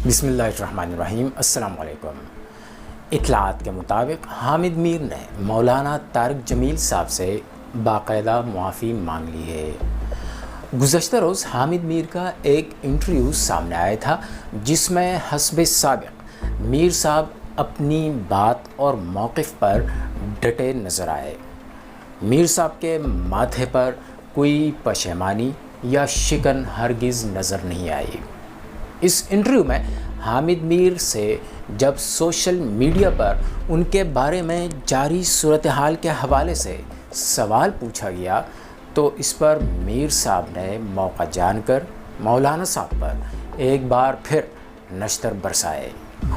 بسم اللہ الرحمن الرحیم۔ السلام علیکم۔ اطلاعات کے مطابق حامد میر نے مولانا طارق جمیل صاحب سے باقاعدہ معافی مانگ لی ہے۔ گزشتہ روز حامد میر کا ایک انٹرویو سامنے آیا تھا جس میں حسب سابق میر صاحب اپنی بات اور موقف پر ڈٹے نظر آئے۔ میر صاحب کے ماتھے پر کوئی پشیمانی یا شکن ہرگز نظر نہیں آئی۔ اس انٹرویو میں حامد میر سے جب سوشل میڈیا پر ان کے بارے میں جاری صورتحال کے حوالے سے سوال پوچھا گیا تو اس پر میر صاحب نے موقع جان کر مولانا صاحب پر ایک بار پھر نشتر برسائے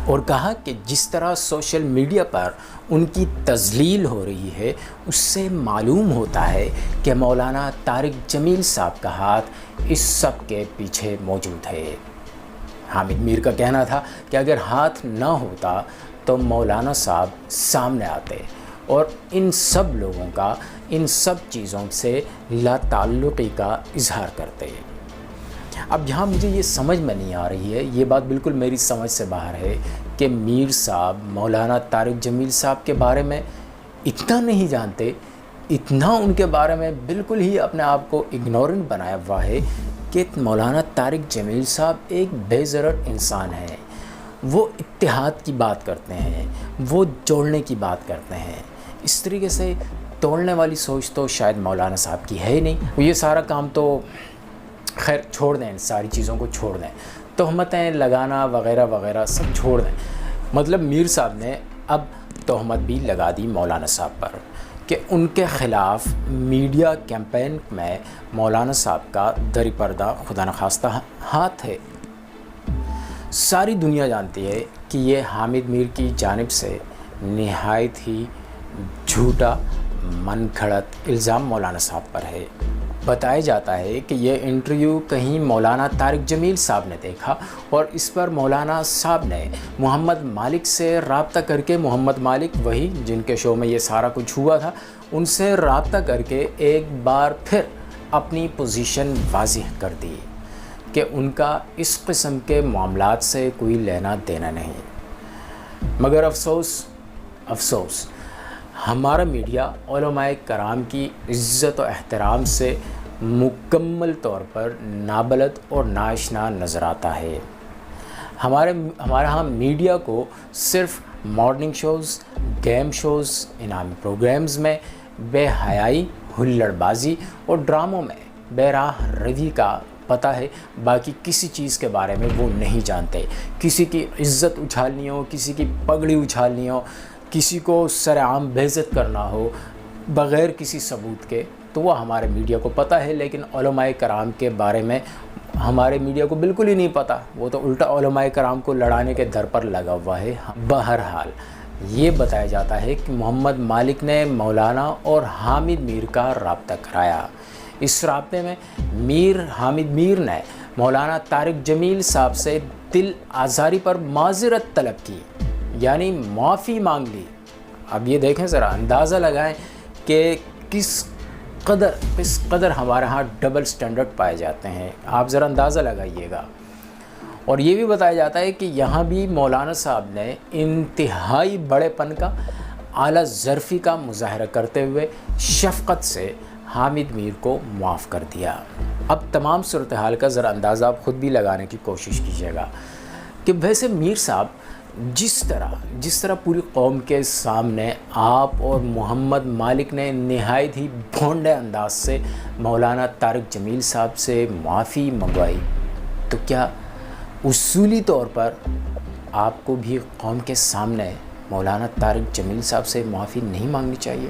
اور کہا کہ جس طرح سوشل میڈیا پر ان کی تذلیل ہو رہی ہے اس سے معلوم ہوتا ہے کہ مولانا طارق جمیل صاحب کا ہاتھ اس سب کے پیچھے موجود ہے۔ حامد میر کا کہنا تھا کہ اگر ہاتھ نہ ہوتا تو مولانا صاحب سامنے آتے اور ان سب لوگوں کا ان سب چیزوں سے لا تعلقی کا اظہار کرتے۔ اب یہاں مجھے یہ سمجھ میں نہیں آ رہی ہے، یہ بات بالکل میری سمجھ سے باہر ہے کہ میر صاحب مولانا طارق جمیل صاحب کے بارے میں اتنا نہیں جانتے، اتنا ان کے بارے میں بالکل ہی اپنے آپ کو اگنورنٹ بنایا ہوا ہے کہ مولانا طارق جمیل صاحب ایک بے ضرر انسان ہیں۔ وہ اتحاد کی بات کرتے ہیں، وہ جوڑنے کی بات کرتے ہیں۔ اس طریقے سے توڑنے والی سوچ تو شاید مولانا صاحب کی ہے ہی نہیں۔ یہ سارا کام تو خیر چھوڑ دیں، ان ساری چیزوں کو چھوڑ دیں، تہمتیں لگانا وغیرہ وغیرہ سب چھوڑ دیں۔ مطلب میر صاحب نے اب تہمت بھی لگا دی مولانا صاحب پر کہ ان کے خلاف میڈیا کیمپین میں مولانا صاحب کا دری پردہ خدا نخواستہ ہاتھ ہے۔ ساری دنیا جانتی ہے کہ یہ حامد میر کی جانب سے نہایت ہی جھوٹا من گھڑت الزام مولانا صاحب پر ہے۔ بتایا جاتا ہے کہ یہ انٹرویو کہیں مولانا طارق جمیل صاحب نے دیکھا اور اس پر مولانا صاحب نے محمد مالک سے رابطہ کر کے، محمد مالک وہی جن کے شو میں یہ سارا کچھ ہوا تھا، ان سے رابطہ کر کے ایک بار پھر اپنی پوزیشن واضح کر دی کہ ان کا اس قسم کے معاملات سے کوئی لینا دینا نہیں۔ مگر افسوس ہمارا میڈیا علماء کرام کی عزت و احترام سے مکمل طور پر نابلد اور ناآشنا نظر آتا ہے۔ ہمارے ہاں میڈیا کو صرف مارننگ شوز، گیم شوز، انعامی پروگرامز میں بے حیائی، ہلڑ بازی اور ڈراموں میں بے راہ روی کا پتہ ہے، باقی کسی چیز کے بارے میں وہ نہیں جانتے۔ کسی کی عزت اچھالنی ہو، کسی کی پگڑی اچھالنی ہو، کسی کو سر عام بے عزت کرنا ہو بغیر کسی ثبوت کے، تو وہ ہمارے میڈیا کو پتہ ہے، لیکن علماء کرام کے بارے میں ہمارے میڈیا کو بالکل ہی نہیں پتہ۔ وہ تو الٹا علماء کرام کو لڑانے کے در پر لگا ہوا ہے۔ بہرحال یہ بتایا جاتا ہے کہ محمد مالک نے مولانا اور حامد میر کا رابطہ کرایا۔ اس رابطے میں حامد میر نے مولانا طارق جمیل صاحب سے دل آزاری پر معذرت طلب کی، یعنی معافی مانگ لی۔ اب یہ دیکھیں، ذرا اندازہ لگائیں کہ کس قدر ہمارے ہاں ڈبل سٹینڈرڈ پائے جاتے ہیں، آپ ذرا اندازہ لگائیے گا۔ اور یہ بھی بتایا جاتا ہے کہ یہاں بھی مولانا صاحب نے انتہائی بڑے پن کا، اعلیٰ ظرفی کا مظاہرہ کرتے ہوئے شفقت سے حامد میر کو معاف کر دیا۔ اب تمام صورتحال کا ذرا اندازہ آپ خود بھی لگانے کی کوشش کیجیے گا کہ ویسے میر صاحب جس طرح پوری قوم کے سامنے آپ اور محمد مالک نے نہایت ہی بھونڈے انداز سے مولانا طارق جمیل صاحب سے معافی منگوائی، تو کیا اصولی طور پر آپ کو بھی قوم کے سامنے مولانا طارق جمیل صاحب سے معافی نہیں مانگنی چاہیے؟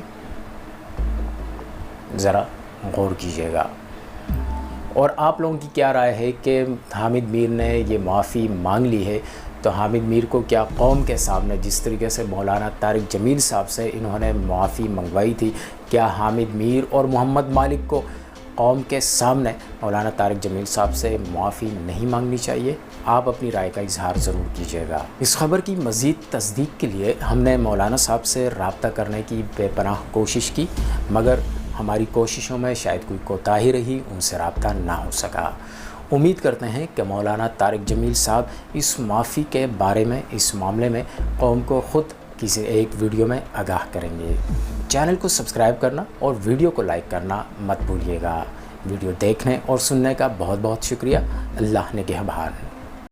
ذرا غور کیجیے گا۔ اور آپ لوگوں کی کیا رائے ہے کہ حامد میر نے یہ معافی مانگ لی ہے تو حامد میر کو کیا قوم کے سامنے جس طریقے سے مولانا طارق جمیل صاحب سے انہوں نے معافی منگوائی تھی، کیا حامد میر اور محمد مالک کو قوم کے سامنے مولانا طارق جمیل صاحب سے معافی نہیں مانگنی چاہیے؟ آپ اپنی رائے کا اظہار ضرور کیجیے گا۔ اس خبر کی مزید تصدیق کے لیے ہم نے مولانا صاحب سے رابطہ کرنے کی بے پناہ کوشش کی، مگر ہماری کوششوں میں شاید کوئی کوتاہی رہی، ان سے رابطہ نہ ہو سکا۔ امید کرتے ہیں کہ مولانا طارق جمیل صاحب اس معافی کے بارے میں، اس معاملے میں قوم کو خود کسی ایک ویڈیو میں آگاہ کریں گے۔ چینل کو سبسکرائب کرنا اور ویڈیو کو لائک کرنا مت بھولیے گا۔ ویڈیو دیکھنے اور سننے کا بہت بہت شکریہ۔ اللہ نگہبان۔